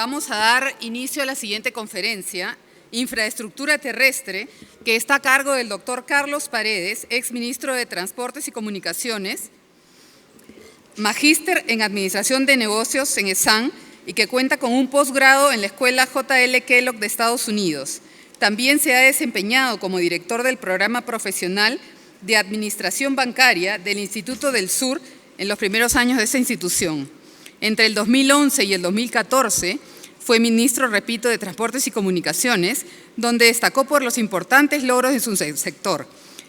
Vamos a dar inicio a la siguiente conferencia, Infraestructura Terrestre, que está a cargo del doctor Carlos Paredes, exministro de Transportes y Comunicaciones, magíster en Administración de Negocios en ESAN y que cuenta con un posgrado en la Escuela J.L. Kellogg de Estados Unidos. También se ha desempeñado como director del Programa Profesional de Administración Bancaria del Instituto del Sur en los primeros años de esa institución. Entre el 2011 y el 2014 fue ministro, repito, de Transportes y Comunicaciones, donde destacó por los importantes logros de su sector,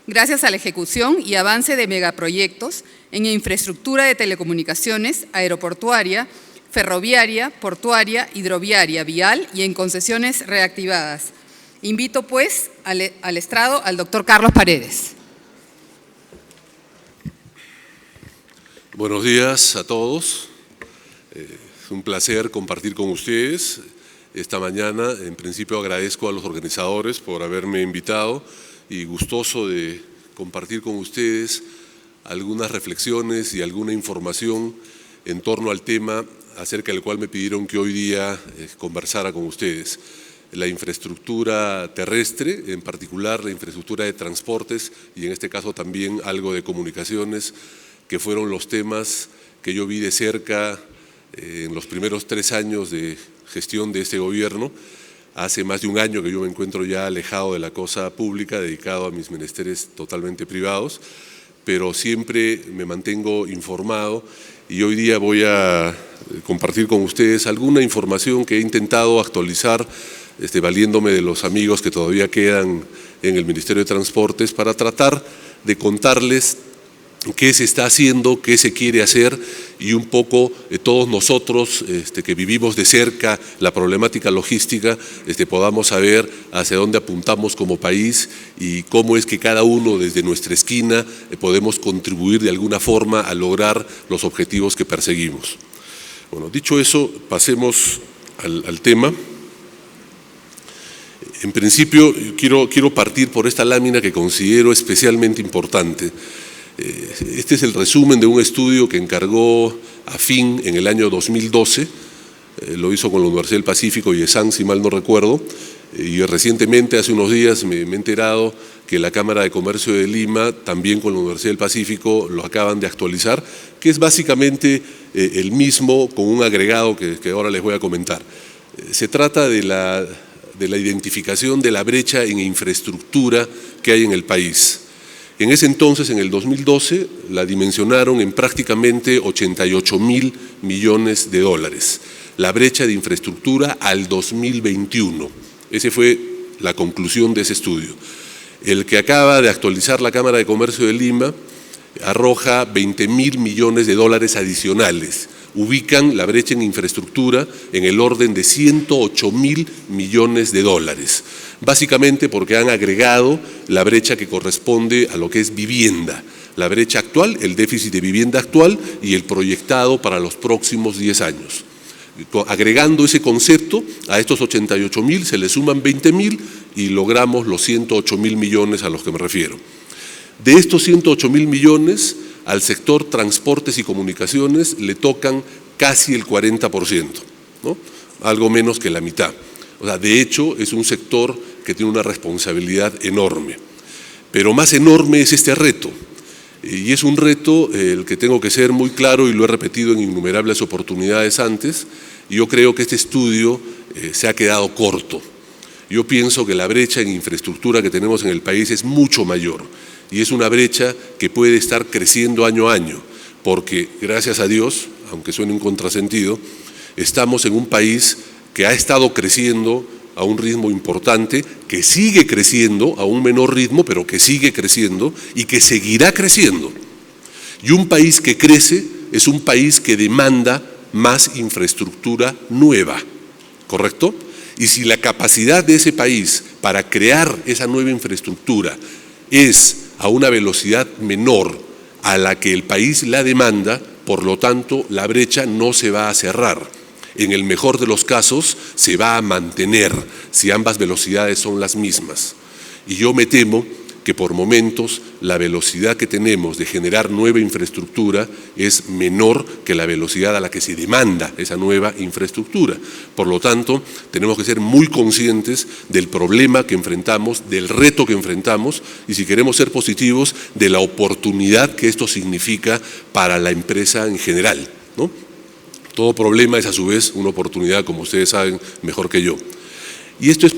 gracias a la ejecución y avance de megaproyectos en infraestructura de telecomunicaciones, aeroportuaria, ferroviaria, portuaria, hidroviaria, vial y en concesiones reactivadas. Invito, pues, al estrado al doctor Carlos Paredes. Buenos días a todos. Es un placer compartir con ustedes esta mañana. En principio agradezco a los organizadores por haberme invitado y gustoso de compartir con ustedes algunas reflexiones y alguna información en torno al tema acerca del cual me pidieron que hoy día conversara con ustedes. La infraestructura terrestre, en particular la infraestructura de transportes y en este caso también algo de comunicaciones, que fueron los temas que yo vi de cerca en los primeros 3 años de gestión de este gobierno. Hace más de un año que yo me encuentro ya alejado de la cosa pública, dedicado a mis menesteres totalmente privados, pero siempre me mantengo informado y hoy día voy a compartir con ustedes alguna información que he intentado actualizar, valiéndome de los amigos que todavía quedan en el Ministerio de Transportes para tratar de contarles qué se está haciendo, qué se quiere hacer y un poco todos nosotros que vivimos de cerca la problemática logística podamos saber hacia dónde apuntamos como país y cómo es que cada uno desde nuestra esquina podemos contribuir de alguna forma a lograr los objetivos que perseguimos. Bueno, dicho eso, pasemos al tema. En principio, quiero partir por esta lámina que considero especialmente importante. Este es el resumen de un estudio que encargó AFIN en el año 2012, lo hizo con la Universidad del Pacífico y ESAN, si mal no recuerdo, y recientemente, hace unos días, me he enterado que la Cámara de Comercio de Lima, también con la Universidad del Pacífico, lo acaban de actualizar, que es básicamente el mismo con un agregado que ahora les voy a comentar. Se trata de la identificación de la brecha en infraestructura que hay en el país. En ese entonces, en el 2012, la dimensionaron en prácticamente 88.000 millones de dólares. La brecha de infraestructura al 2021. Esa fue la conclusión de ese estudio. El que acaba de actualizar la Cámara de Comercio de Lima arroja 20.000 millones de dólares adicionales. Ubican la brecha en infraestructura en el orden de 108.000 millones de dólares. Básicamente porque han agregado la brecha que corresponde a lo que es vivienda. La brecha actual, el déficit de vivienda actual y el proyectado para los próximos 10 años. Agregando ese concepto, a estos 88.000 se le suman 20.000 y logramos los 108.000 millones a los que me refiero. De estos 108.000 millones, al sector transportes y comunicaciones le tocan casi el 40%, ¿no? Algo menos que la mitad. O sea, de hecho, es un sector que tiene una responsabilidad enorme. Pero más enorme es este reto. Y es un reto el que tengo que ser muy claro y lo he repetido en innumerables oportunidades antes. Y yo creo que este estudio se ha quedado corto. Yo pienso que la brecha en infraestructura que tenemos en el país es mucho mayor. Y es una brecha que puede estar creciendo año a año, porque gracias a Dios, aunque suene un contrasentido, estamos en un país que ha estado creciendo a un ritmo importante, que sigue creciendo a un menor ritmo, pero que sigue creciendo y que seguirá creciendo. Y un país que crece es un país que demanda más infraestructura nueva, ¿correcto? Y si la capacidad de ese país para crear esa nueva infraestructura es a una velocidad menor a la que el país la demanda, por lo tanto, la brecha no se va a cerrar. En el mejor de los casos, se va a mantener si ambas velocidades son las mismas. Y yo me temo que por momentos la velocidad que tenemos de generar nueva infraestructura es menor que la velocidad a la que se demanda esa nueva infraestructura. Por lo tanto, tenemos que ser muy conscientes del problema que enfrentamos, del reto que enfrentamos y, si queremos ser positivos, de la oportunidad que esto significa para la empresa en general, ¿no? Todo problema es a su vez una oportunidad, como ustedes saben mejor que yo. Y esto es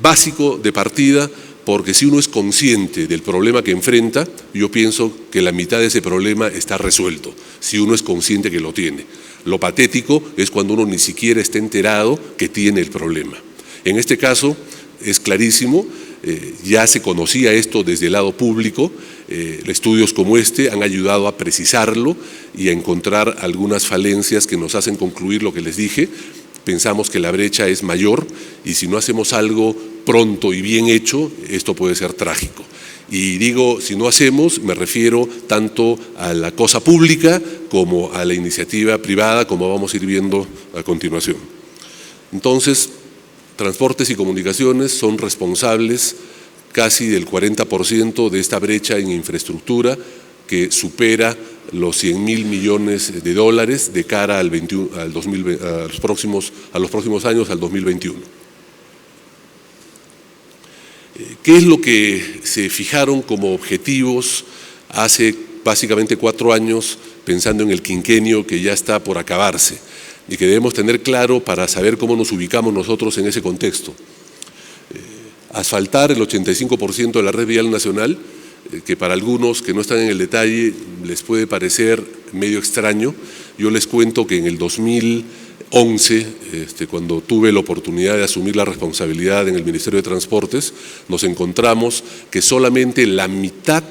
básico de partida, porque si uno es consciente del problema que enfrenta, yo pienso que la mitad de ese problema está resuelto, si uno es consciente que lo tiene. Lo patético es cuando uno ni siquiera está enterado que tiene el problema. En este caso es clarísimo, ya se conocía esto desde el lado público, estudios como este han ayudado a precisarlo y a encontrar algunas falencias que nos hacen concluir lo que les dije. Pensamos que la brecha es mayor y si no hacemos algo pronto y bien hecho, esto puede ser trágico. Y digo, si no hacemos, me refiero tanto a la cosa pública como a la iniciativa privada, como vamos a ir viendo a continuación. Entonces, transportes y comunicaciones son responsables casi del 40% de esta brecha en infraestructura, que supera los 100.000 millones de dólares de cara a los próximos años, al 2021. ¿Qué es lo que se fijaron como objetivos hace básicamente 4 años, pensando en el quinquenio que ya está por acabarse y que debemos tener claro para saber cómo nos ubicamos nosotros en ese contexto? Asfaltar el 85% de la red vial nacional, que para algunos que no están en el detalle les puede parecer medio extraño. Yo les cuento que en el 2011, cuando tuve la oportunidad de asumir la responsabilidad en el Ministerio de Transportes, nos encontramos que solamente la mitad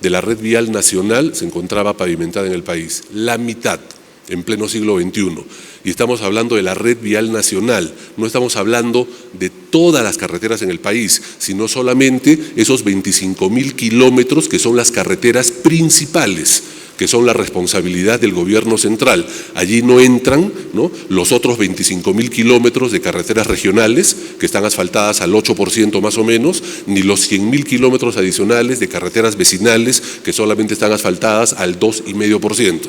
de la red vial nacional se encontraba pavimentada en el país, la mitad, en pleno siglo XXI. Y estamos hablando de la red vial nacional, no estamos hablando de todas las carreteras en el país, sino solamente esos 25.000 kilómetros que son las carreteras principales, que son la responsabilidad del gobierno central. Allí no entran, ¿no?, los otros 25.000 kilómetros de carreteras regionales, que están asfaltadas al 8% más o menos, ni los 100.000 kilómetros adicionales de carreteras vecinales, que solamente están asfaltadas al 2,5%.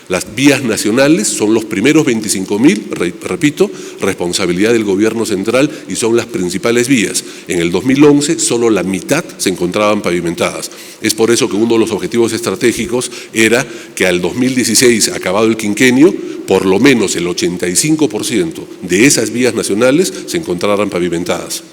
Las vías nacionales son los primeros 25.000, repito, responsabilidad del gobierno central y son las principales vías. En el 2011 solo la mitad se encontraban pavimentadas. Es por eso que uno de los objetivos estratégicos era que al 2016, acabado el quinquenio, por lo menos el 85% de esas vías nacionales se encontraran pavimentadas.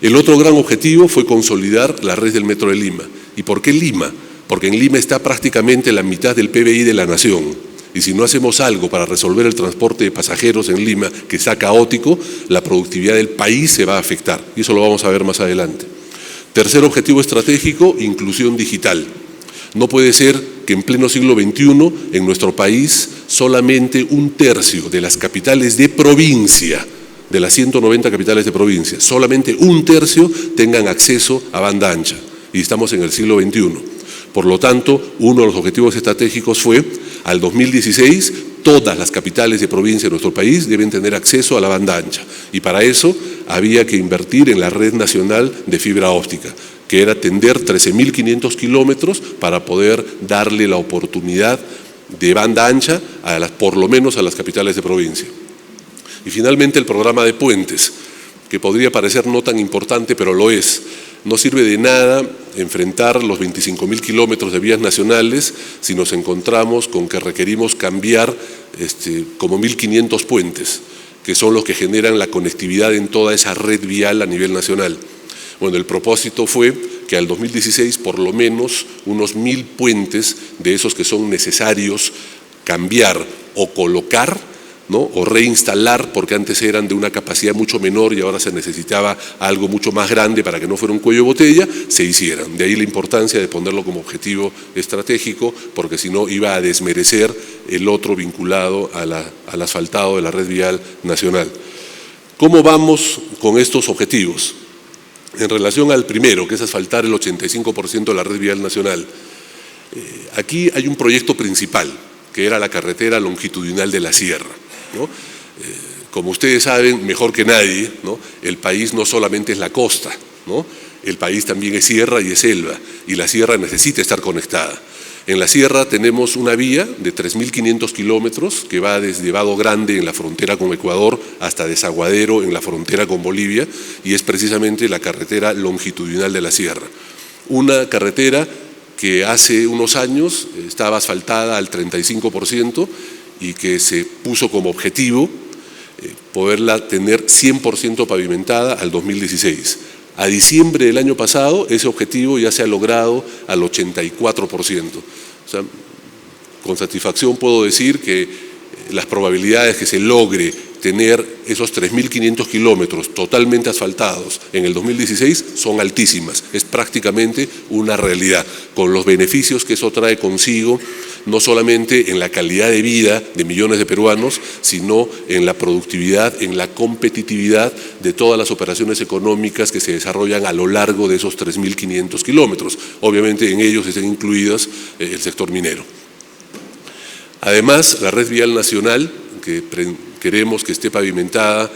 El otro gran objetivo fue consolidar la red del Metro de Lima. ¿Y por qué Lima? Porque en Lima está prácticamente la mitad del PBI de la nación. Y si no hacemos algo para resolver el transporte de pasajeros en Lima, que está caótico, la productividad del país se va a afectar. Y eso lo vamos a ver más adelante. Tercer objetivo estratégico, inclusión digital. No puede ser que en pleno siglo XXI, en nuestro país, solamente 1/3 de las capitales de provincia, de las 190 capitales de provincia, solamente 1/3 tengan acceso a banda ancha. Y estamos en el siglo XXI. Por lo tanto, uno de los objetivos estratégicos fue, al 2016, todas las capitales de provincia de nuestro país deben tener acceso a la banda ancha. Y para eso había que invertir en la red nacional de fibra óptica, que era tender 13.500 kilómetros para poder darle la oportunidad de banda ancha, por lo menos a las capitales de provincia. Y finalmente el programa de puentes, que podría parecer no tan importante, pero lo es. No sirve de nada enfrentar los 25.000 kilómetros de vías nacionales si nos encontramos con que requerimos cambiar como 1.500 puentes, que son los que generan la conectividad en toda esa red vial a nivel nacional. Bueno, el propósito fue que al 2016 por lo menos unos 1.000 puentes de esos que son necesarios cambiar o colocar, ¿no?, o reinstalar, porque antes eran de una capacidad mucho menor y ahora se necesitaba algo mucho más grande para que no fuera un cuello de botella, se hicieran. De ahí la importancia de ponerlo como objetivo estratégico, porque si no iba a desmerecer el otro vinculado al asfaltado de la red vial nacional. ¿Cómo vamos con estos objetivos? En relación al primero, que es asfaltar el 85% de la red vial nacional, aquí hay un proyecto principal, que era la carretera longitudinal de la Sierra, ¿no? Como ustedes saben, mejor que nadie, ¿no?, el país no solamente es la costa, ¿no? El país también es sierra y es selva, y la sierra necesita estar conectada. En la sierra tenemos una vía de 3.500 kilómetros que va desde Vado Grande en la frontera con Ecuador hasta Desaguadero en la frontera con Bolivia, y es precisamente la carretera longitudinal de la sierra. Una carretera que hace unos años estaba asfaltada al 35% y que se puso como objetivo poderla tener 100% pavimentada al 2016. A diciembre del año pasado, ese objetivo ya se ha logrado al 84%. O sea, con satisfacción puedo decir que las probabilidades que se logre tener esos 3.500 kilómetros totalmente asfaltados en el 2016 son altísimas. Es prácticamente una realidad, con los beneficios que eso trae consigo, no solamente en la calidad de vida de millones de peruanos, sino en la productividad, en la competitividad de todas las operaciones económicas que se desarrollan a lo largo de esos 3.500 kilómetros. Obviamente en ellos están incluidos el sector minero. Además, la red vial nacional, que queremos que esté pavimentada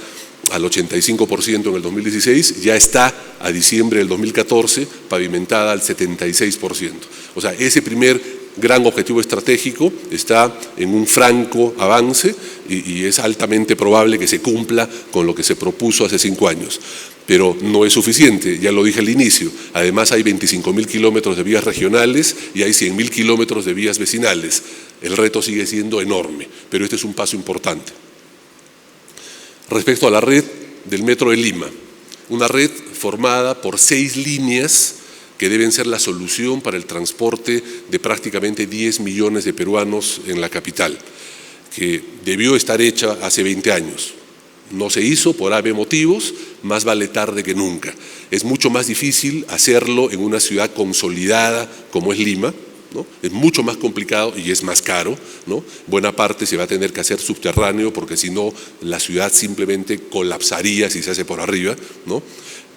al 85% en el 2016, ya está a diciembre del 2014 pavimentada al 76%. O sea, ese primer gran objetivo estratégico está en un franco avance y es altamente probable que se cumpla con lo que se propuso hace 5 años. Pero no es suficiente, ya lo dije al inicio. Además hay 25.000 kilómetros de vías regionales y hay 100.000 kilómetros de vías vecinales. El reto sigue siendo enorme, pero este es un paso importante. Respecto a la red del Metro de Lima, una red formada por 6 líneas que deben ser la solución para el transporte de prácticamente 10 millones de peruanos en la capital, que debió estar hecha hace 20 años. No se hizo por AB motivos, más vale tarde que nunca. Es mucho más difícil hacerlo en una ciudad consolidada como es Lima, ¿no? Es mucho más complicado y es más caro, ¿no? Buena parte se va a tener que hacer subterráneo porque si no la ciudad simplemente colapsaría si se hace por arriba, ¿no?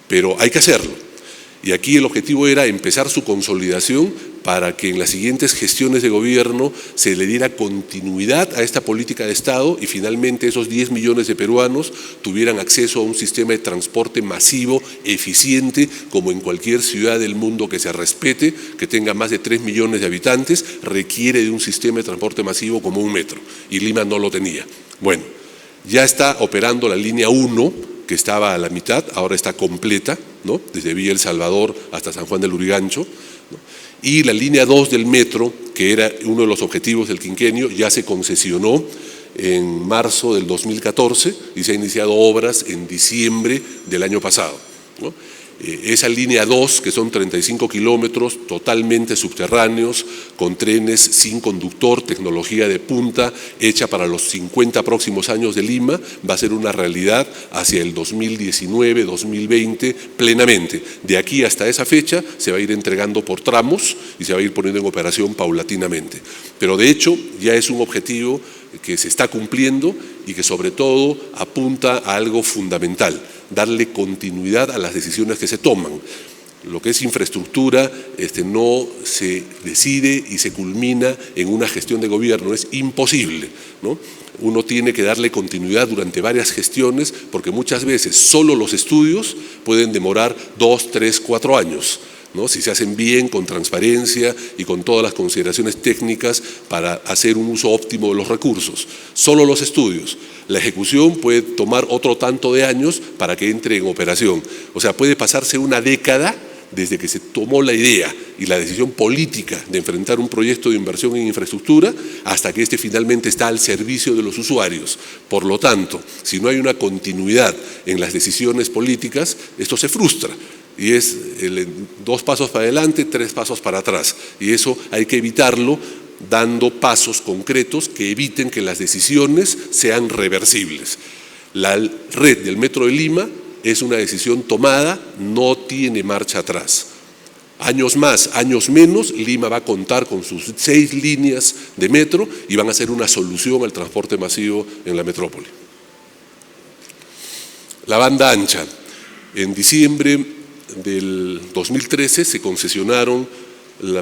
Pero hay que hacerlo. Y aquí el objetivo era empezar su consolidación para que en las siguientes gestiones de gobierno se le diera continuidad a esta política de Estado y finalmente esos 10 millones de peruanos tuvieran acceso a un sistema de transporte masivo, eficiente, como en cualquier ciudad del mundo que se respete, que tenga más de 3 millones de habitantes, requiere de un sistema de transporte masivo como un metro, y Lima no lo tenía. Bueno, ya está operando la línea 1, que estaba a la mitad, ahora está completa, ¿no? Desde Villa El Salvador hasta San Juan del Lurigancho, ¿no? Y la línea 2 del metro, que era uno de los objetivos del quinquenio, ya se concesionó en marzo del 2014 y se han iniciado obras en diciembre del año pasado, ¿no? Esa línea 2, que son 35 kilómetros totalmente subterráneos, con trenes sin conductor, tecnología de punta, hecha para los 50 próximos años de Lima, va a ser una realidad hacia el 2019, 2020 plenamente. De aquí hasta esa fecha se va a ir entregando por tramos y se va a ir poniendo en operación paulatinamente. Pero de hecho ya es un objetivo que se está cumpliendo y que sobre todo apunta a algo fundamental: darle continuidad a las decisiones que se toman. Lo que es infraestructura no se decide y se culmina en una gestión de gobierno, es imposible, ¿no? Uno tiene que darle continuidad durante varias gestiones porque muchas veces solo los estudios pueden demorar 2, 3, 4 años, ¿no? Si se hacen bien, con transparencia y con todas las consideraciones técnicas para hacer un uso óptimo de los recursos. Solo los estudios. La ejecución puede tomar otro tanto de años para que entre en operación. O sea, puede pasarse una década desde que se tomó la idea y la decisión política de enfrentar un proyecto de inversión en infraestructura hasta que finalmente está al servicio de los usuarios. Por lo tanto, si no hay una continuidad en las decisiones políticas, esto se frustra. Y es 2 pasos para adelante, 3 pasos para atrás. Y eso hay que evitarlo dando pasos concretos que eviten que las decisiones sean reversibles. La red del Metro de Lima es una decisión tomada, no tiene marcha atrás. Años más, años menos, Lima va a contar con sus 6 líneas de metro y van a ser una solución al transporte masivo en la metrópoli. La banda ancha. En diciembre del 2013 se concesionaron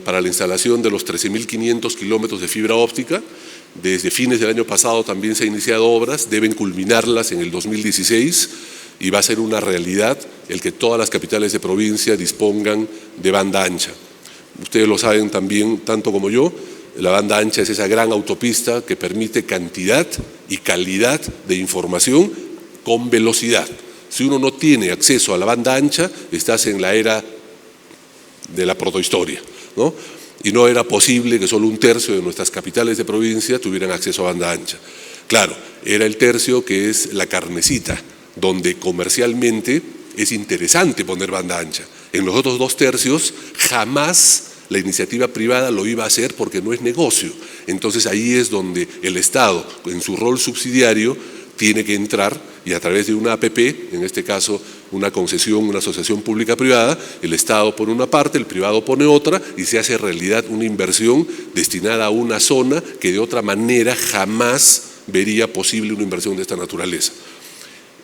para la instalación de los 13.500 kilómetros de fibra óptica. Desde fines del año pasado también se han iniciado obras, deben culminarlas en el 2016. y va a ser una realidad el que todas las capitales de provincia dispongan de banda ancha. Ustedes lo saben también, tanto como yo, la banda ancha es esa gran autopista que permite cantidad y calidad de información con velocidad. Si uno no tiene acceso a la banda ancha, estás en la era de la protohistoria, ¿no? Y no era posible que solo un tercio de nuestras capitales de provincia tuvieran acceso a banda ancha. Claro, era el tercio que es la carnecita, donde comercialmente es interesante poner banda ancha. En los otros 2 tercios jamás la iniciativa privada lo iba a hacer porque no es negocio. Entonces ahí es donde el Estado, en su rol subsidiario, tiene que entrar y a través de una APP, en este caso una concesión, una asociación pública-privada, el Estado pone una parte, el privado pone otra y se hace realidad una inversión destinada a una zona que de otra manera jamás vería posible una inversión de esta naturaleza.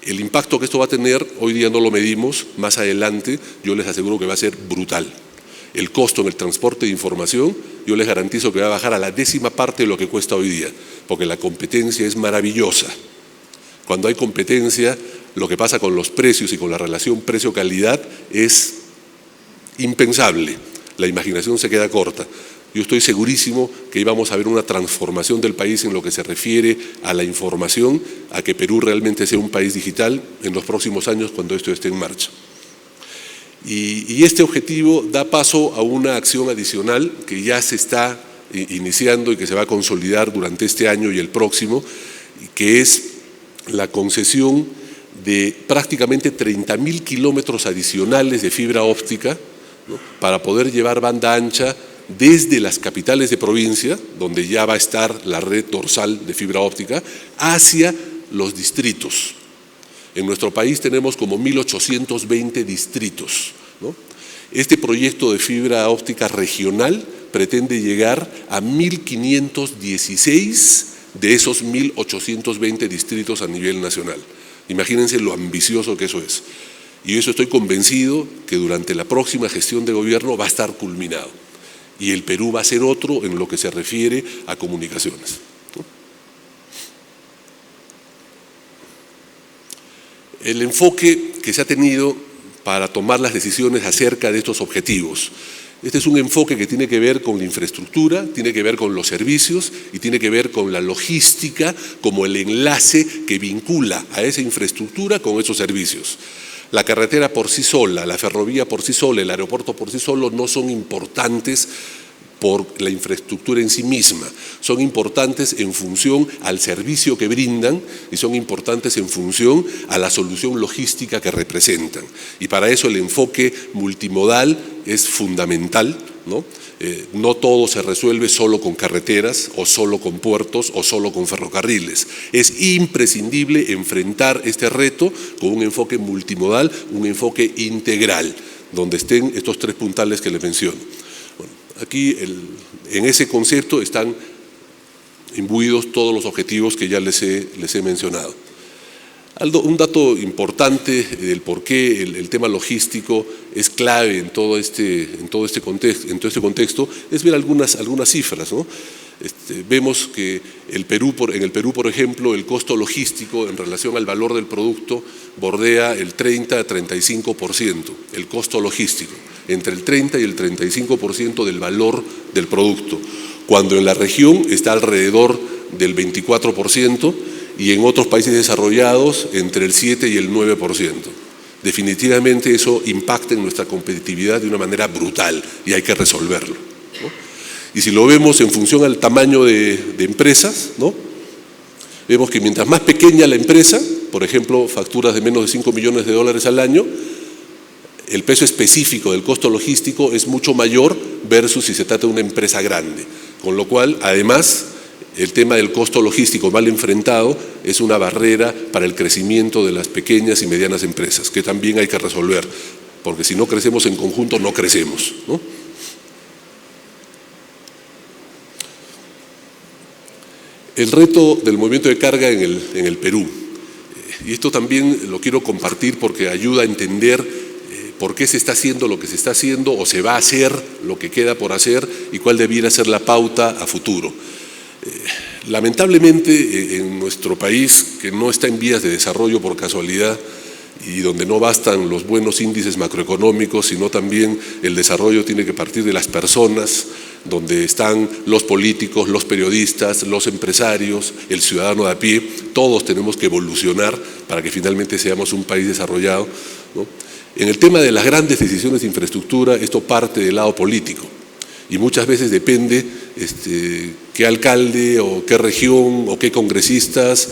El impacto que esto va a tener, hoy día no lo medimos, más adelante yo les aseguro que va a ser brutal. El costo en el transporte de información, yo les garantizo que va a bajar a la 10ª parte de lo que cuesta hoy día, porque la competencia es maravillosa. Cuando hay competencia, lo que pasa con los precios y con la relación precio-calidad es impensable. La imaginación se queda corta. Yo estoy segurísimo que íbamos a ver una transformación del país en lo que se refiere a la información, a que Perú realmente sea un país digital en los próximos años cuando esto esté en marcha. Y este objetivo da paso a una acción adicional que ya se está iniciando y que se va a consolidar durante este año y el próximo, que es la concesión de prácticamente 30.000 kilómetros adicionales de fibra óptica, ¿no?, para poder llevar banda ancha desde las capitales de provincia, donde ya va a estar la red dorsal de fibra óptica, hacia los distritos. En nuestro país tenemos como 1.820 distritos, ¿no? Este proyecto de fibra óptica regional pretende llegar a 1.516 de esos 1.820 distritos a nivel nacional. Imagínense lo ambicioso que eso es. Y eso estoy convencido que durante la próxima gestión de gobierno va a estar culminado. Y el Perú va a ser otro en lo que se refiere a comunicaciones, ¿no? El enfoque que se ha tenido para tomar las decisiones acerca de estos objetivos, este es un enfoque que tiene que ver con la infraestructura, tiene que ver con los servicios y tiene que ver con la logística como el enlace que vincula a esa infraestructura con esos servicios. La carretera por sí sola, la ferrovía por sí sola, el aeropuerto por sí solo no son importantes por la infraestructura en sí misma, son importantes en función al servicio que brindan y son importantes en función a la solución logística que representan. Y para eso el enfoque multimodal es fundamental, ¿no? No todo se resuelve solo con carreteras o solo con puertos o solo con ferrocarriles. Es imprescindible enfrentar este reto con un enfoque multimodal, un enfoque integral, donde estén estos 3 puntales que les menciono. Bueno, aquí en ese concepto están imbuidos todos los objetivos que ya les he mencionado. Un dato importante del por qué el tema logístico es clave en todo este contexto es ver algunas cifras, ¿no? Vemos que en el Perú, por ejemplo, el costo logístico en relación al valor del producto bordea el 30 a 35%, el costo logístico, entre el 30 y el 35% del valor del producto, cuando en la región está alrededor del 24%, y en otros países desarrollados entre el 7 y el 9%. Definitivamente eso impacta en nuestra competitividad de una manera brutal y hay que resolverlo, ¿no? Y si lo vemos en función al tamaño de empresas, ¿no?, vemos que mientras más pequeña la empresa, por ejemplo, facturas de menos de $5 millones al año, el peso específico del costo logístico es mucho mayor versus si se trata de una empresa grande. Con lo cual, además, el tema del costo logístico mal enfrentado es una barrera para el crecimiento de las pequeñas y medianas empresas, que también hay que resolver, porque si no crecemos en conjunto, no crecemos, ¿no? El reto del movimiento de carga en el Perú, y esto también lo quiero compartir porque ayuda a entender por qué se está haciendo lo que se está haciendo o se va a hacer lo que queda por hacer y cuál debiera ser la pauta a futuro. Lamentablemente en nuestro país, que no está en vías de desarrollo por casualidad, y donde no bastan los buenos índices macroeconómicos, sino también el desarrollo tiene que partir de las personas, donde están los políticos, los periodistas, los empresarios, el ciudadano de a pie. Todos tenemos que evolucionar para que finalmente seamos un país desarrollado, ¿no? En el tema de las grandes decisiones de infraestructura, esto parte del lado político y muchas veces depende qué alcalde o qué región o qué congresistas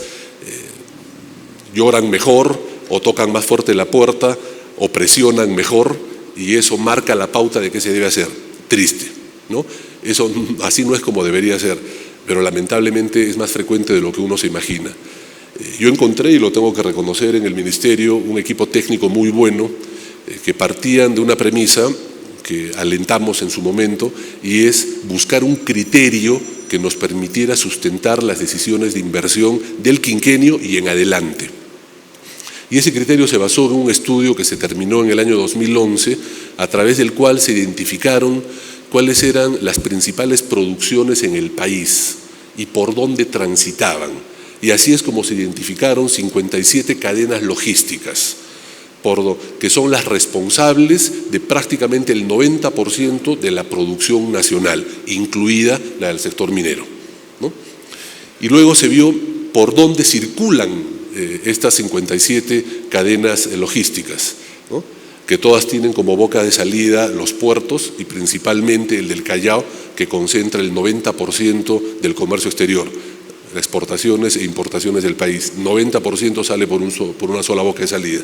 lloran mejor o tocan más fuerte la puerta o presionan mejor, y eso marca la pauta de qué se debe hacer. Triste, ¿no? Eso así no es como debería ser, pero lamentablemente es más frecuente de lo que uno se imagina. Yo encontré, y lo tengo que reconocer, en el Ministerio un equipo técnico muy bueno, que partían de una premisa que alentamos en su momento, y es buscar un criterio que nos permitiera sustentar las decisiones de inversión del quinquenio y en adelante. Y ese criterio se basó en un estudio que se terminó en el año 2011, a través del cual se identificaron cuáles eran las principales producciones en el país y por dónde transitaban. Y así es como se identificaron 57 cadenas logísticas, que son las responsables de prácticamente el 90% de la producción nacional, incluida la del sector minero, ¿no? Y luego se vio por dónde circulan estas 57 cadenas logísticas, ¿no? Que todas tienen como boca de salida los puertos y principalmente el del Callao, que concentra el 90% del comercio exterior, exportaciones e importaciones del país. 90% sale por una sola boca de salida.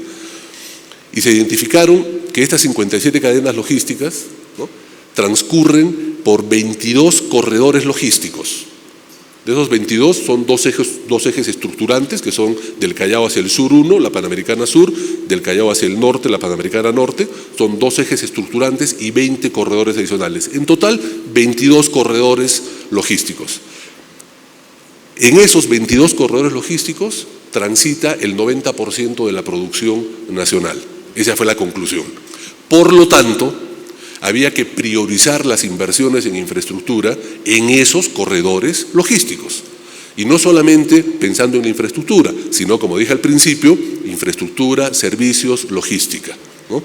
Y se identificaron que estas 57 cadenas logísticas, ¿no?, transcurren por 22 corredores logísticos. De esos 22 son dos ejes estructurantes, que son del Callao hacia el sur 1, la Panamericana Sur, del Callao hacia el norte, la Panamericana Norte. Son 2 ejes estructurantes y 20 corredores adicionales. En total, 22 corredores logísticos. En esos 22 corredores logísticos transita el 90% de la producción nacional. Esa fue la conclusión. Por lo tanto, había que priorizar las inversiones en infraestructura en esos corredores logísticos. Y no solamente pensando en la infraestructura, sino, como dije al principio, infraestructura, servicios, logística, ¿no?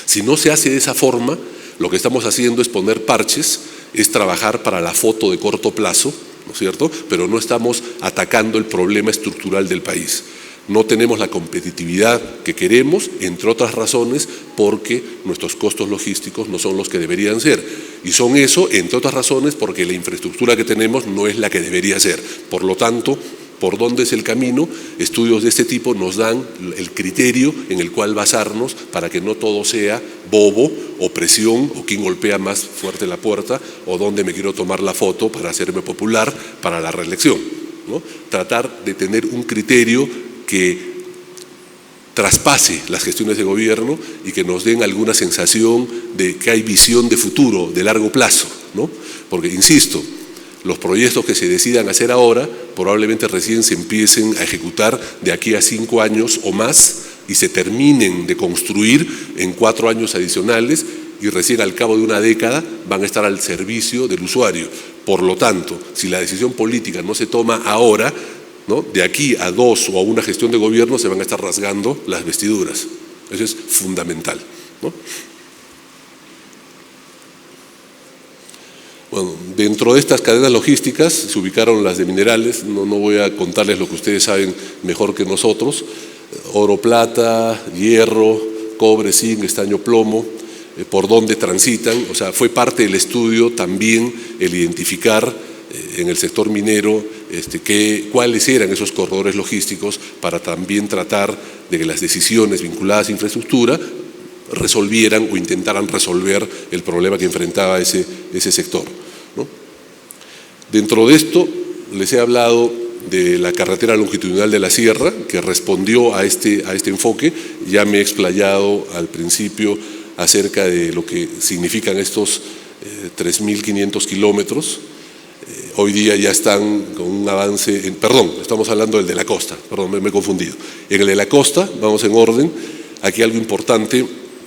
Si no se hace de esa forma, lo que estamos haciendo es poner parches, es trabajar para la foto de corto plazo, ¿no es cierto?, pero no estamos atacando el problema estructural del país. No tenemos la competitividad que queremos, entre otras razones, porque nuestros costos logísticos no son los que deberían ser. Y son eso, entre otras razones, porque la infraestructura que tenemos no es la que debería ser. Por lo tanto, ¿por dónde es el camino? Estudios de este tipo nos dan el criterio en el cual basarnos para que no todo sea bobo o presión o quién golpea más fuerte la puerta o dónde me quiero tomar la foto para hacerme popular para la reelección, ¿no? Tratar de tener un criterio que traspase las gestiones de gobierno y que nos den alguna sensación de que hay visión de futuro, de largo plazo, ¿no? Porque, insisto, los proyectos que se decidan hacer ahora probablemente recién se empiecen a ejecutar de aquí a 5 años o más y se terminen de construir en 4 años adicionales, y recién al cabo de una década van a estar al servicio del usuario. Por lo tanto, si la decisión política no se toma ahora, ¿no?, de aquí a 2 o a una gestión de gobierno se van a estar rasgando las vestiduras. Eso es fundamental, ¿no? Bueno, dentro de estas cadenas logísticas se ubicaron las de minerales. No voy a contarles lo que ustedes saben mejor que nosotros: oro, plata, hierro, cobre, zinc, estaño, plomo, por dónde transitan. O sea, fue parte del estudio también el identificar en el sector minero cuáles eran esos corredores logísticos, para también tratar de que las decisiones vinculadas a infraestructura resolvieran o intentaran resolver el problema que enfrentaba ese sector, ¿no? Dentro de esto les he hablado de la carretera longitudinal de la sierra, que respondió a este enfoque. Ya me he explayado al principio acerca de lo que significan estos 3.500 kilómetros. Hoy día ya están con un avance, estamos hablando del de la costa, me he confundido. En el de la costa, vamos en orden, aquí algo importante,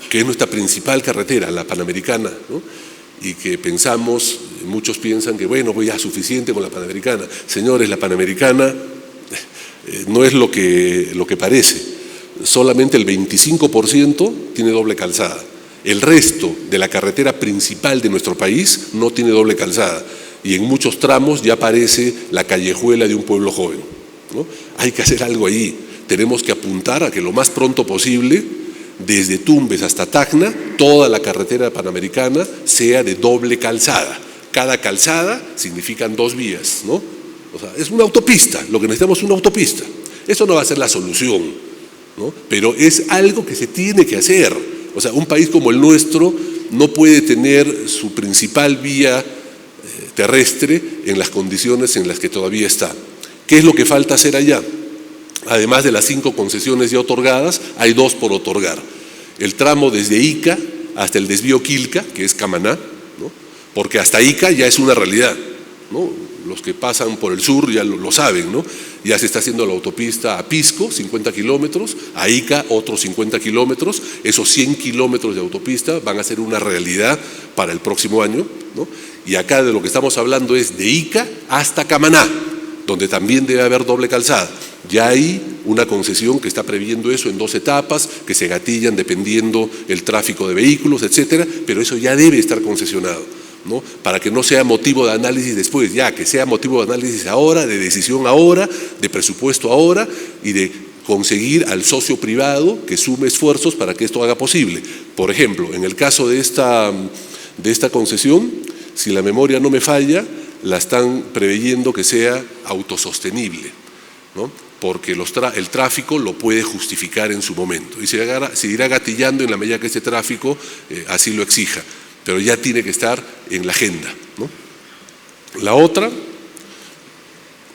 que es nuestra principal carretera, la Panamericana, ¿no? Y que pensamos, muchos piensan que bueno, pues ya suficiente con la Panamericana. Señores, la Panamericana no es lo que parece. solamente el 25% tiene doble calzada. El resto de la carretera principal de nuestro país no tiene doble calzada y en muchos tramos ya parece la callejuela de un pueblo joven, ¿no? Hay que hacer algo ahí. Tenemos que apuntar a que lo más pronto posible, desde Tumbes hasta Tacna, toda la carretera panamericana sea de doble calzada. Cada calzada significan 2 vías, ¿no? O sea, es una autopista, lo que necesitamos es una autopista. Eso no va a ser la solución, ¿no? Pero es algo que se tiene que hacer. O sea, un país como el nuestro no puede tener su principal vía terrestre en las condiciones en las que todavía está. ¿Qué es lo que falta hacer allá? Además de las 5 concesiones ya otorgadas, hay 2 por otorgar. El tramo desde Ica hasta el desvío Quilca, que es Camaná, ¿no? Porque hasta Ica ya es una realidad, ¿no? Los que pasan por el sur ya lo saben, ¿no? Ya se está haciendo la autopista a Pisco, 50 kilómetros, a Ica otros 50 kilómetros, esos 100 kilómetros de autopista van a ser una realidad para el próximo año, ¿no? Y acá de lo que estamos hablando es de Ica hasta Camaná, donde también debe haber doble calzada. Ya hay una concesión que está previendo eso en 2 etapas, que se gatillan dependiendo el tráfico de vehículos, etcétera, pero eso ya debe estar concesionado, ¿no? Para que no sea motivo de análisis después, ya que sea motivo de análisis ahora, de decisión ahora, de presupuesto ahora y de conseguir al socio privado que sume esfuerzos para que esto haga posible. Por ejemplo, en el caso de esta concesión, si la memoria no me falla, la están preveyendo que sea autosostenible, ¿no? Porque el tráfico lo puede justificar en su momento y se irá gatillando en la medida que este tráfico así lo exija, pero ya tiene que estar en la agenda, ¿no? La otra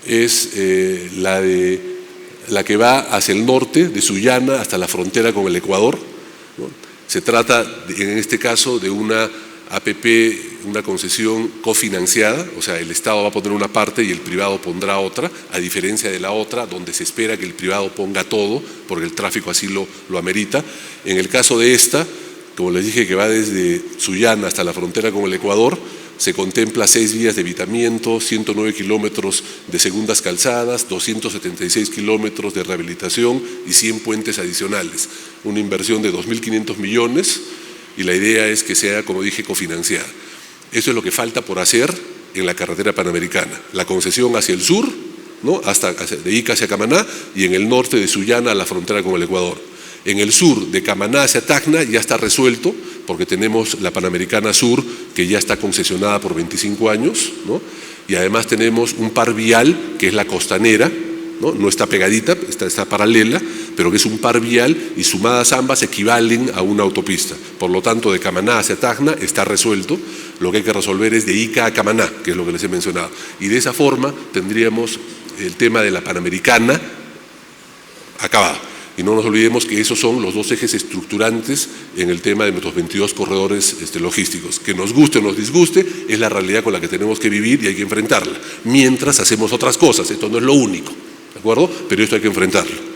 es la que va hacia el norte, de Sullana hasta la frontera con el Ecuador, ¿no? Se trata, en este caso, de una APP, una concesión cofinanciada, o sea, el Estado va a poner una parte y el privado pondrá otra, a diferencia de la otra, donde se espera que el privado ponga todo, porque el tráfico así lo amerita. En el caso de esta, como les dije, que va desde Sullana hasta la frontera con el Ecuador, se contempla 6 vías de evitamiento, 109 kilómetros de segundas calzadas, 276 kilómetros de rehabilitación y 100 puentes adicionales. Una inversión de 2.500 millones y la idea es que sea, como dije, cofinanciada. Eso es lo que falta por hacer en la carretera panamericana. La concesión hacia el sur, ¿no? De Ica hacia Camaná, y en el norte de Sullana a la frontera con el Ecuador. En el sur, de Camaná hacia Tacna, ya está resuelto, porque tenemos la Panamericana Sur, que ya está concesionada por 25 años, ¿no? Y además tenemos un par vial, que es la costanera, no está pegadita, está paralela, pero que es un par vial y sumadas ambas equivalen a una autopista. Por lo tanto, de Camaná hacia Tacna está resuelto. Lo que hay que resolver es de Ica a Camaná, que es lo que les he mencionado. Y de esa forma tendríamos el tema de la Panamericana acabado. Y no nos olvidemos que esos son los 2 ejes estructurantes en el tema de nuestros 22 corredores logísticos. Que nos guste o nos disguste, es la realidad con la que tenemos que vivir y hay que enfrentarla. Mientras hacemos otras cosas, esto no es lo único, ¿de acuerdo? Pero esto hay que enfrentarlo.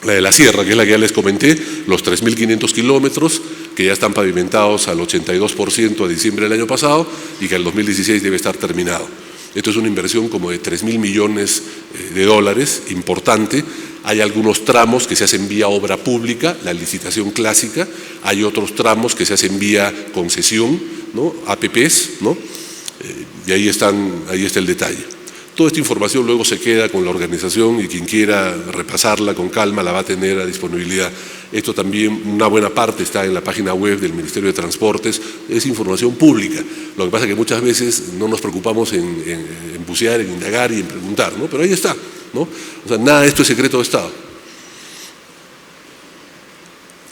La de la sierra, que es la que ya les comenté, los 3.500 kilómetros, que ya están pavimentados al 82% a diciembre del año pasado y que al 2016 debe estar terminado. Esto es una inversión como de 3.000 millones de dólares, importante. Hay algunos tramos que se hacen vía obra pública, la licitación clásica, hay otros tramos que se hacen vía concesión, ¿no? APPs, ¿no? Y ahí está el detalle. Toda esta información luego se queda con la organización y quien quiera repasarla con calma la va a tener a disponibilidad. Esto también, una buena parte está en la página web del Ministerio de Transportes, es información pública. Lo que pasa es que muchas veces no nos preocupamos en bucear, en indagar y en preguntar, ¿no? Pero ahí está, ¿no? O sea, nada de esto es secreto de Estado.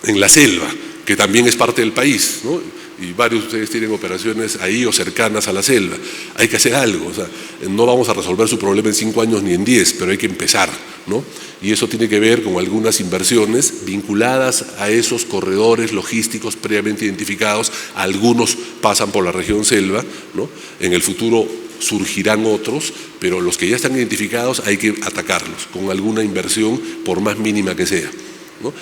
En la selva, que también es parte del país, ¿no? Y varios de ustedes tienen operaciones ahí o cercanas a la selva. Hay que hacer algo, o sea, no vamos a resolver su problema en 5 años ni en 10, pero hay que empezar, ¿no? Y eso tiene que ver con algunas inversiones vinculadas a esos corredores logísticos previamente identificados. Algunos pasan por la región selva, ¿no? En el futuro surgirán otros, pero los que ya están identificados hay que atacarlos con alguna inversión, por más mínima que sea, ¿no?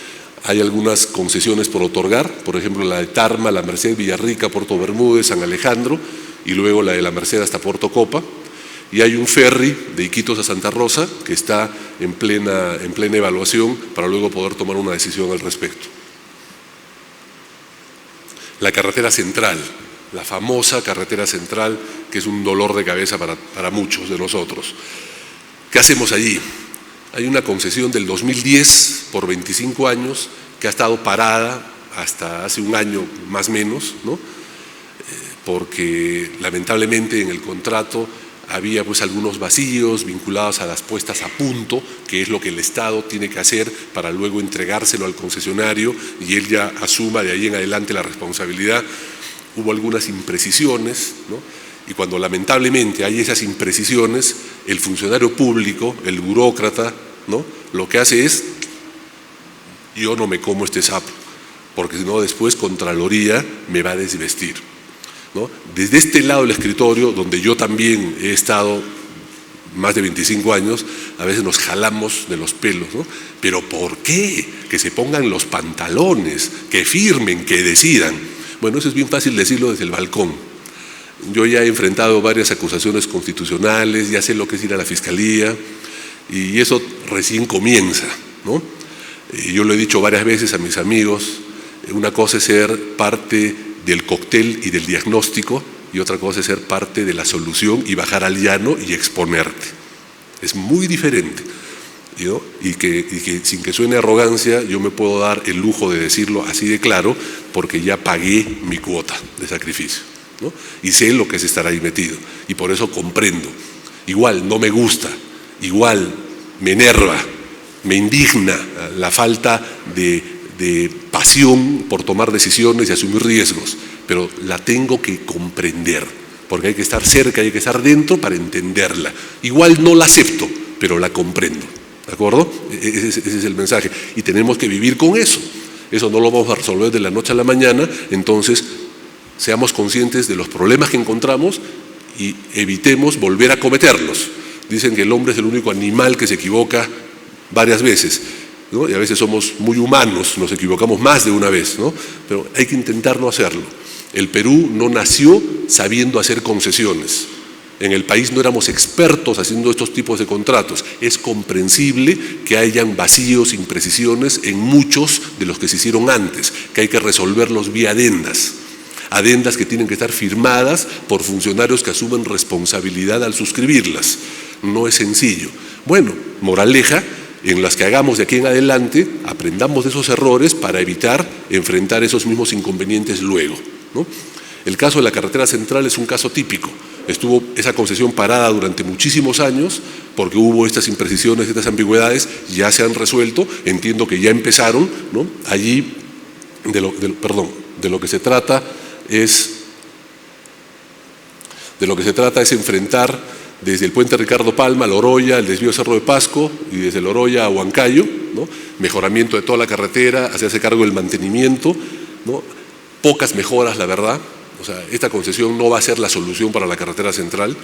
Hay algunas concesiones por otorgar, por ejemplo la de Tarma, la Merced, Villarrica, Puerto Bermúdez, San Alejandro y luego la de la Merced hasta Puerto Copa. y hay un ferry de Iquitos a Santa Rosa que está en plena evaluación para luego poder tomar una decisión al respecto. La carretera central, la famosa carretera central, que es un dolor de cabeza para muchos de nosotros. ¿Qué hacemos allí? Hay una concesión del 2010 por 25 años que ha estado parada hasta hace un año más o menos, ¿no? Porque lamentablemente en el contrato había pues algunos vacíos vinculados a las puestas a punto, que es lo que el Estado tiene que hacer para luego entregárselo al concesionario y él ya asuma de ahí en adelante la responsabilidad. Hubo algunas imprecisiones, ¿no? Y cuando lamentablemente hay esas imprecisiones, el funcionario público, el burócrata, ¿no?, lo que hace es: yo no me como este sapo, porque si no después Contraloría me va a desvestir, ¿no? Desde este lado del escritorio, donde yo también he estado más de 25 años, a veces nos jalamos de los pelos, ¿no? ¿Pero por qué? Que se pongan los pantalones, que firmen, que decidan. Bueno, eso es bien fácil decirlo desde el balcón. Yo ya he enfrentado varias acusaciones constitucionales, ya sé lo que es ir a la Fiscalía, y eso recién comienza, ¿no? Yo lo he dicho varias veces a mis amigos: una cosa es ser parte del cóctel y del diagnóstico, y otra cosa es ser parte de la solución y bajar al llano y exponerte. Es muy diferente, ¿no? Y que sin que suene arrogancia, yo me puedo dar el lujo de decirlo así de claro, porque ya pagué mi cuota de sacrificio, ¿no? Y sé lo que es estar ahí metido, y por eso comprendo. Igual no me gusta, igual me enerva, me indigna la falta de pasión por tomar decisiones y asumir riesgos, pero la tengo que comprender, porque hay que estar cerca, hay que estar dentro para entenderla. Igual no la acepto, pero la comprendo, ¿de acuerdo? Ese es el mensaje, y tenemos que vivir con eso. Eso no lo vamos a resolver de la noche a la mañana. Entonces seamos conscientes de los problemas que encontramos y evitemos volver a cometerlos. Dicen que el hombre es el único animal que se equivoca varias veces, ¿no? Y a veces somos muy humanos, nos equivocamos más de una vez, ¿no? Pero hay que intentar no hacerlo. El Perú no nació sabiendo hacer concesiones. En el país no éramos expertos haciendo estos tipos de contratos. Es comprensible que hayan vacíos, imprecisiones en muchos de los que se hicieron antes, que hay que resolverlos vía adendas. Adendas que tienen que estar firmadas por funcionarios que asumen responsabilidad al suscribirlas. No es sencillo. Bueno, moraleja: en las que hagamos de aquí en adelante, aprendamos de esos errores para evitar enfrentar esos mismos inconvenientes luego, ¿no? El caso de la carretera central es un caso típico. Estuvo esa concesión parada durante muchísimos años porque hubo estas imprecisiones, estas ambigüedades. Ya se han resuelto, entiendo que ya empezaron, ¿no? Allí de lo que se trata es enfrentar desde el puente Ricardo Palma, Loroya, el desvío Cerro de Pasco, y desde Loroya a Huancayo, ¿no? Mejoramiento de toda la carretera, hacerse cargo del mantenimiento, ¿no? Pocas mejoras, la verdad. O sea, esta concesión no va a ser la solución para la carretera central.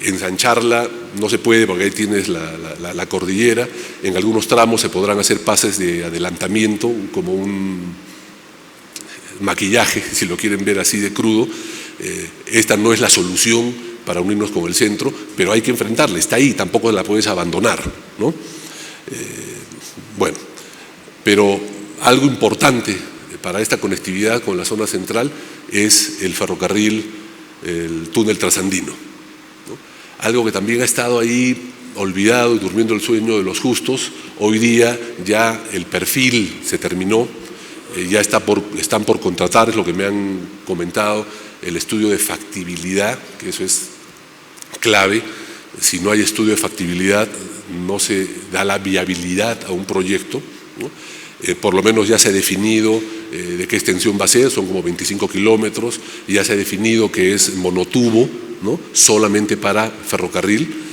Ensancharla no se puede porque ahí tienes la cordillera. En algunos tramos se podrán hacer pases de adelantamiento, como un maquillaje, si lo quieren ver así de crudo. Esta no es la solución para unirnos con el centro, pero hay que enfrentarla, está ahí, tampoco la puedes abandonar, ¿no? Bueno, pero algo importante para esta conectividad con la zona central es el ferrocarril, el túnel trasandino, ¿no? Algo que también ha estado ahí olvidado y durmiendo el sueño de los justos. Hoy día ya el perfil se terminó, ya están por contratar, es lo que me han comentado, el estudio de factibilidad, que eso es clave. Si no hay estudio de factibilidad, no se da la viabilidad a un proyecto, ¿no? Por lo menos ya se ha definido de qué extensión va a ser, son como 25 kilómetros, y ya se ha definido que es monotubo, ¿no? Solamente para ferrocarril.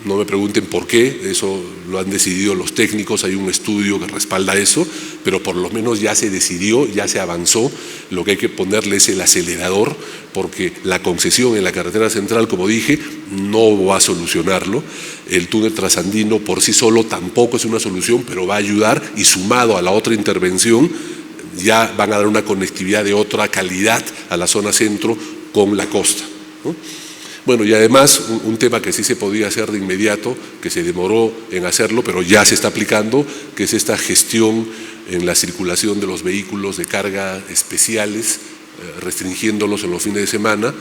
No me pregunten por qué, eso lo han decidido los técnicos, hay un estudio que respalda eso, pero por lo menos ya se decidió, ya se avanzó. Lo que hay que ponerle es el acelerador, porque la concesión en la carretera central, como dije, no va a solucionarlo. El túnel trasandino por sí solo tampoco es una solución, pero va a ayudar, y sumado a la otra intervención, ya van a dar una conectividad de otra calidad a la zona centro con la costa, ¿no? Bueno, y además un tema que sí se podía hacer de inmediato, que se demoró en hacerlo, pero ya se está aplicando, que es esta gestión en la circulación de los vehículos de carga especiales, restringiéndolos en los fines de semana,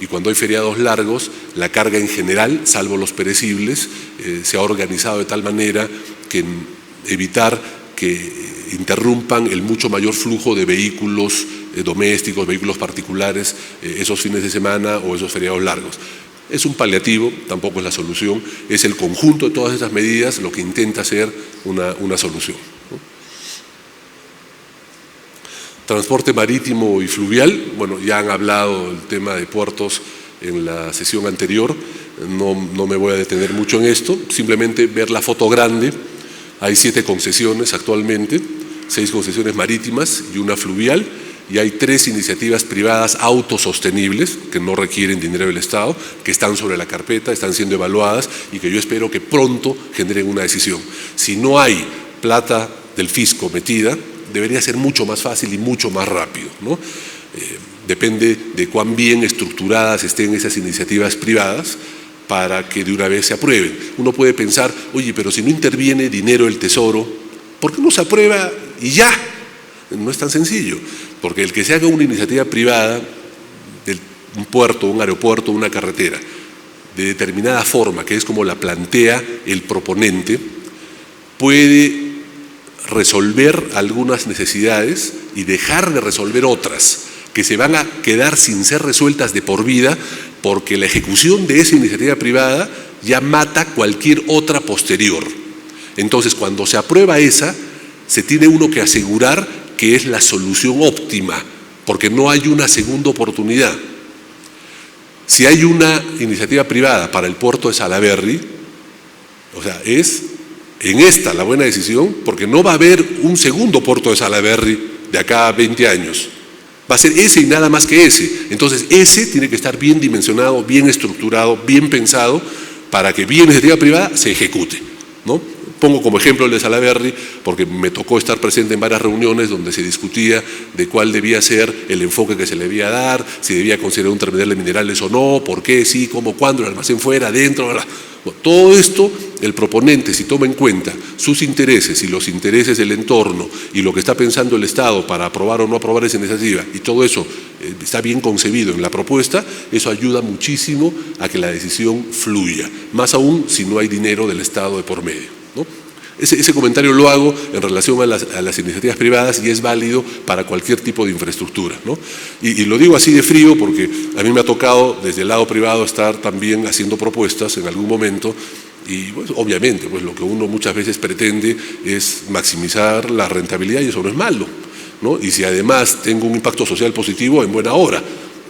y cuando hay feriados largos, la carga en general, salvo los perecibles, se ha organizado de tal manera que evitar que interrumpan el mucho mayor flujo de vehículos domésticos, vehículos particulares, esos fines de semana o esos feriados largos. Es un paliativo, tampoco es la solución, es el conjunto de todas esas medidas lo que intenta ser una solución, ¿no? Transporte marítimo y fluvial, bueno, ya han hablado del tema de puertos en la sesión anterior, no me voy a detener mucho en esto, simplemente ver la foto grande. Hay 7 concesiones actualmente, 6 concesiones marítimas y una fluvial, y hay 3 iniciativas privadas autosostenibles que no requieren dinero del Estado, que están sobre la carpeta, están siendo evaluadas y que yo espero que pronto generen una decisión. Si no hay plata del fisco metida, debería ser mucho más fácil y mucho más rápido, ¿no? Depende de cuán bien estructuradas estén esas iniciativas privadas para que de una vez se aprueben. Uno puede pensar, oye, pero si no interviene dinero del Tesoro, ¿por qué no se aprueba y ya? No es tan sencillo, porque el que se haga una iniciativa privada, un puerto, un aeropuerto, una carretera, de determinada forma, que es como la plantea el proponente, puede resolver algunas necesidades y dejar de resolver otras, que se van a quedar sin ser resueltas de por vida, porque la ejecución de esa iniciativa privada ya mata cualquier otra posterior. Entonces, cuando se aprueba esa, se tiene uno que asegurar que es la solución óptima, porque no hay una segunda oportunidad. Si hay una iniciativa privada para el puerto de Salaberry, o sea, es en esta la buena decisión, porque no va a haber un segundo puerto de Salaberry de acá a 20 años. Va a ser ese y nada más que ese. Entonces, ese tiene que estar bien dimensionado, bien estructurado, bien pensado, para que vía iniciativa privada se ejecute, ¿no? Pongo como ejemplo el de Salaberry, porque me tocó estar presente en varias reuniones donde se discutía de cuál debía ser el enfoque que se le debía dar, si debía considerar un terminal de minerales o no, por qué, sí, cómo, cuándo, el almacén fuera, dentro, bla, bla. Bueno, todo esto, el proponente, si toma en cuenta sus intereses y los intereses del entorno y lo que está pensando el Estado para aprobar o no aprobar esa iniciativa, y todo eso está bien concebido en la propuesta, eso ayuda muchísimo a que la decisión fluya, más aún si no hay dinero del Estado de por medio, ¿no? Ese comentario lo hago en relación a las iniciativas privadas y es válido para cualquier tipo de infraestructura, ¿no? Y lo digo así de frío porque a mí me ha tocado desde el lado privado estar también haciendo propuestas en algún momento y pues, obviamente pues, lo que uno muchas veces pretende es maximizar la rentabilidad y eso no es malo, ¿no? Y si además tengo un impacto social positivo, en buena hora,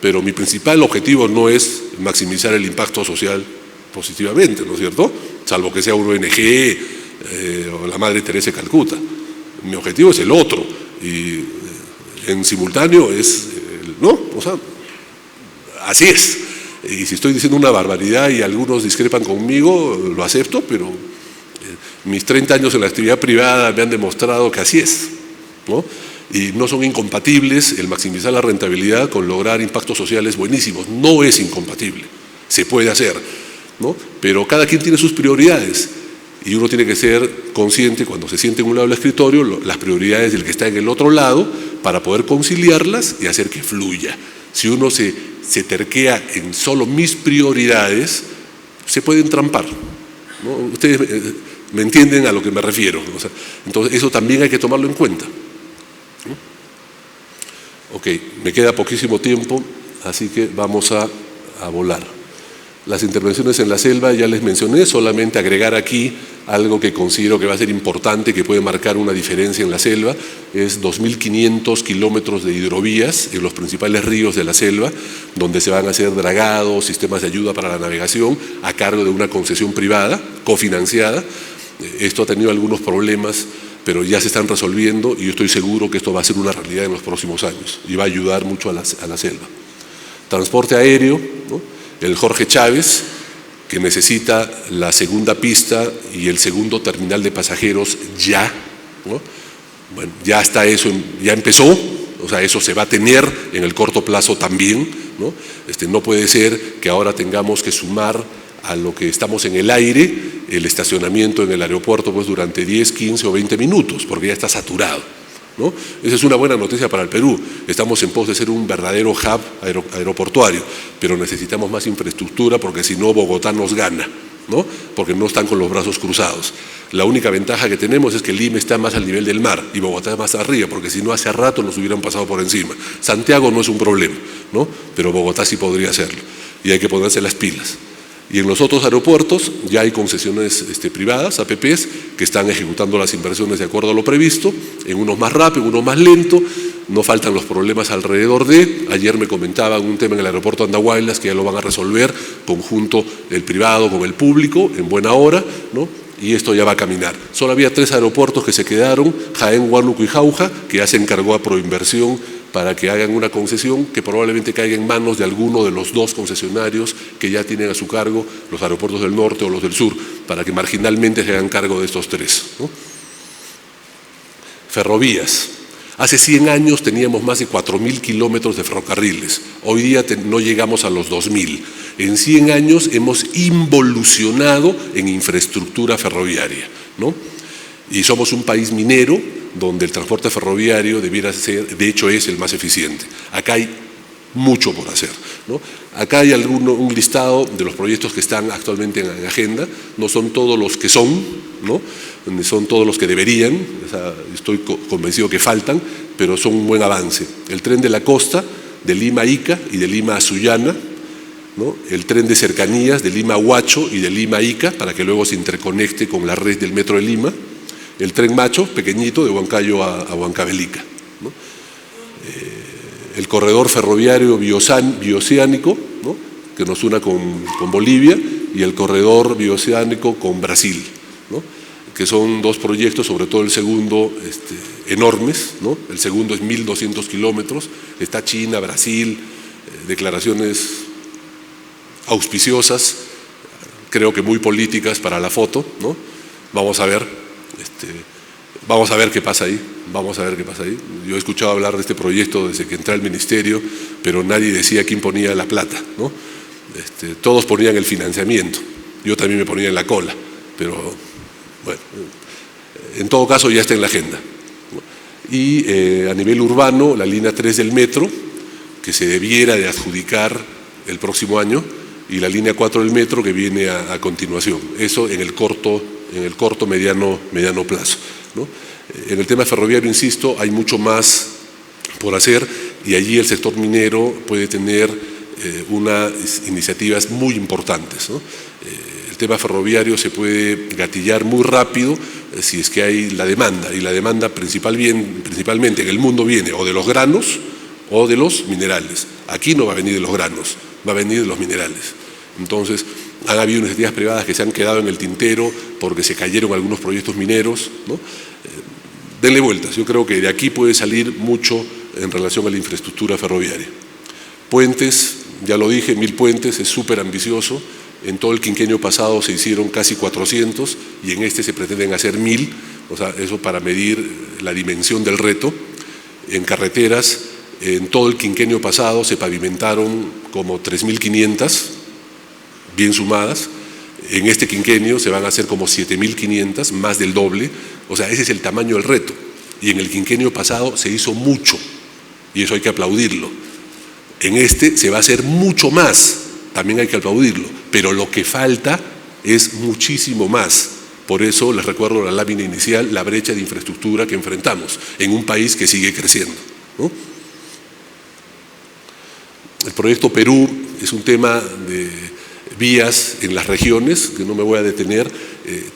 pero mi principal objetivo no es maximizar el impacto social positivamente, ¿no es cierto? Salvo que sea una ONG o la Madre Teresa de Calcuta. Mi objetivo es el otro y en simultáneo es, ¿no? O sea, así es. Y si estoy diciendo una barbaridad y algunos discrepan conmigo, lo acepto, pero mis 30 años en la actividad privada me han demostrado que así es, ¿no? Y no son incompatibles el maximizar la rentabilidad con lograr impactos sociales buenísimos. No es incompatible, se puede hacer, ¿no? Pero cada quien tiene sus prioridades y uno tiene que ser consciente cuando se siente en un lado del escritorio las prioridades del que está en el otro lado para poder conciliarlas y hacer que fluya. Si uno se terquea en solo mis prioridades, se puede entrampar, ¿no? Ustedes me entienden a lo que me refiero, o sea, entonces eso también hay que tomarlo en cuenta, ¿no? Ok, me queda poquísimo tiempo, así que vamos a volar. Las intervenciones en la selva ya les mencioné, solamente agregar aquí algo que considero que va a ser importante, que puede marcar una diferencia en la selva, es 2.500 kilómetros de hidrovías en los principales ríos de la selva, donde se van a hacer dragados, sistemas de ayuda para la navegación, a cargo de una concesión privada, cofinanciada. Esto ha tenido algunos problemas, pero ya se están resolviendo y yo estoy seguro que esto va a ser una realidad en los próximos años y va a ayudar mucho a la selva. Transporte aéreo, ¿no? El Jorge Chávez, que necesita la segunda pista y el segundo terminal de pasajeros ya, ¿no? Bueno, ya está eso, ya empezó, o sea, eso se va a tener en el corto plazo también, ¿no? No puede ser que ahora tengamos que sumar a lo que estamos en el aire, el estacionamiento en el aeropuerto pues durante 10, 15 o 20 minutos, porque ya está saturado, ¿no? Esa es una buena noticia para el Perú. Estamos en pos de ser un verdadero hub aeroportuario, pero necesitamos más infraestructura porque si no Bogotá nos gana, ¿no? Porque no están con los brazos cruzados. La única ventaja que tenemos es que Lima está más al nivel del mar y Bogotá más arriba, porque si no hace rato nos hubieran pasado por encima. Santiago no es un problema, ¿no? Pero Bogotá sí podría hacerlo y hay que ponerse las pilas. Y en los otros aeropuertos ya hay concesiones privadas, APPs, que están ejecutando las inversiones de acuerdo a lo previsto, en unos más rápido, en unos más lento, no faltan los problemas alrededor de. Ayer me comentaban un tema en el aeropuerto de Andahuaylas que ya lo van a resolver conjunto el privado con el público en buena hora, ¿no? Y esto ya va a caminar. Solo había 3 aeropuertos que se quedaron, Jaén, Huánuco y Jauja, que ya se encargó a Proinversión para que hagan una concesión que probablemente caiga en manos de alguno de los 2 concesionarios que ya tienen a su cargo los aeropuertos del norte o los del sur, para que marginalmente se hagan cargo de estos 3, ¿no? Ferrovías. Hace 100 años teníamos más de 4.000 kilómetros de ferrocarriles, hoy día no llegamos a los 2.000. En 100 años hemos involucionado en infraestructura ferroviaria, ¿no? Y somos un país minero donde el transporte ferroviario debiera ser, de hecho es el más eficiente. Acá hay mucho por hacer, ¿no? Acá hay un listado de los proyectos que están actualmente en agenda, no son todos los que son, ¿no? Son todos los que deberían, o sea, estoy convencido que faltan, pero son un buen avance. El tren de la costa, de Lima a Ica y de Lima a Sullana, ¿no? El tren de cercanías de Lima a Huacho y de Lima a Ica, para que luego se interconecte con la red del metro de Lima. El tren macho, pequeñito, de Huancayo a Huancavelica, ¿no? El corredor ferroviario bioceánico, ¿no? Que nos una con Bolivia, y el corredor bioceánico con Brasil, ¿no? Que son 2 proyectos, sobre todo el segundo, enormes, ¿no? El segundo es 1.200 kilómetros, está China, Brasil, declaraciones auspiciosas, creo que muy políticas para la foto, ¿no? Vamos a ver qué pasa ahí, Yo he escuchado hablar de este proyecto desde que entré al ministerio, pero nadie decía quién ponía la plata, ¿no? Todos ponían el financiamiento, yo también me ponía en la cola, pero bueno, en todo caso ya está en la agenda, ¿no? Y a nivel urbano, la línea 3 del metro, que se debiera de adjudicar el próximo año, y la línea 4 del metro que viene a continuación, eso en el corto mediano plazo, ¿no? En el tema ferroviario, insisto, hay mucho más por hacer y allí el sector minero puede tener unas iniciativas muy importantes, ¿no? El tema ferroviario se puede gatillar muy rápido si es que hay la demanda, y la demanda principalmente en el mundo viene o de los granos o de los minerales. Aquí no va a venir de los granos, va a venir de los minerales. Entonces, han habido iniciativas privadas que se han quedado en el tintero porque se cayeron algunos proyectos mineros, ¿no? Denle vueltas, yo creo que de aquí puede salir mucho en relación a la infraestructura ferroviaria. Puentes, ya lo dije, 1.000 puentes, es súper ambicioso. En todo el quinquenio pasado se hicieron casi 400 y en este se pretenden hacer 1.000, o sea, eso para medir la dimensión del reto. En carreteras, en todo el quinquenio pasado se pavimentaron como 3.500, bien sumadas. En este quinquenio se van a hacer como 7.500, más del doble, o sea, ese es el tamaño del reto. Y en el quinquenio pasado se hizo mucho, y eso hay que aplaudirlo. En este se va a hacer mucho más, también hay que aplaudirlo, pero lo que falta es muchísimo más. Por eso les recuerdo la lámina inicial, la brecha de infraestructura que enfrentamos en un país que sigue creciendo, ¿no? El proyecto Perú es un tema de vías en las regiones, que no me voy a detener.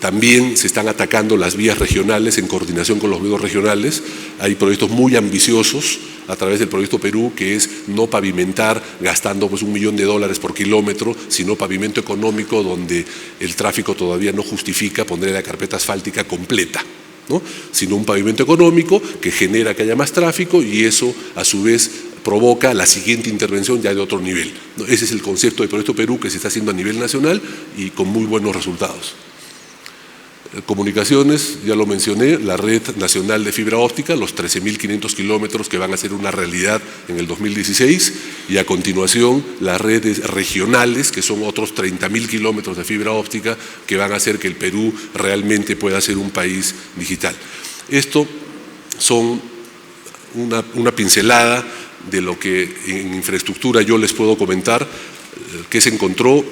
También se están atacando las vías regionales en coordinación con los medios regionales. Hay proyectos muy ambiciosos a través del proyecto Perú, que es no pavimentar gastando pues $1 millón por kilómetro, sino pavimento económico donde el tráfico todavía no justifica poner la carpeta asfáltica completa, ¿no? Sino un pavimento económico que genera que haya más tráfico y eso a su vez provoca la siguiente intervención ya de otro nivel. Ese es el concepto del proyecto Perú que se está haciendo a nivel nacional y con muy buenos resultados. Comunicaciones, ya lo mencioné, la red nacional de fibra óptica, los 13.500 kilómetros que van a ser una realidad en el 2016, y a continuación las redes regionales, que son otros 30.000 kilómetros de fibra óptica que van a hacer que el Perú realmente pueda ser un país digital. Esto son una pincelada de lo que en infraestructura yo les puedo comentar, qué se encontró,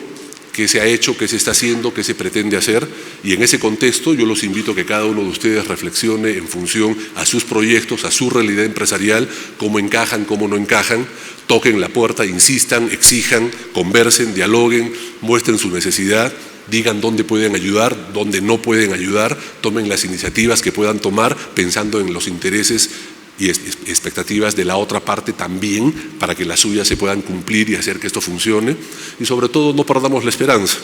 qué se ha hecho, qué se está haciendo, qué se pretende hacer, y en ese contexto yo los invito a que cada uno de ustedes reflexione en función a sus proyectos, a su realidad empresarial, cómo encajan, cómo no encajan, toquen la puerta, insistan, exijan, conversen, dialoguen, muestren su necesidad, digan dónde pueden ayudar, dónde no pueden ayudar, tomen las iniciativas que puedan tomar pensando en los intereses y expectativas de la otra parte también, para que las suyas se puedan cumplir y hacer que esto funcione. Y sobre todo, no perdamos la esperanza.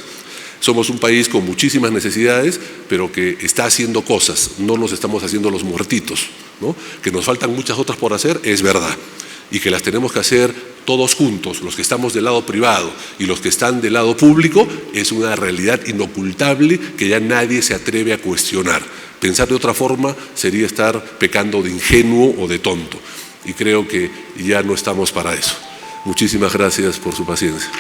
Somos un país con muchísimas necesidades, pero que está haciendo cosas, no nos estamos haciendo los muertitos, ¿no? Que nos faltan muchas otras por hacer, es verdad, y que las tenemos que hacer todos juntos, los que estamos del lado privado y los que están del lado público, es una realidad inocultable que ya nadie se atreve a cuestionar. Pensar de otra forma sería estar pecando de ingenuo o de tonto, y creo que ya no estamos para eso. Muchísimas gracias por su paciencia.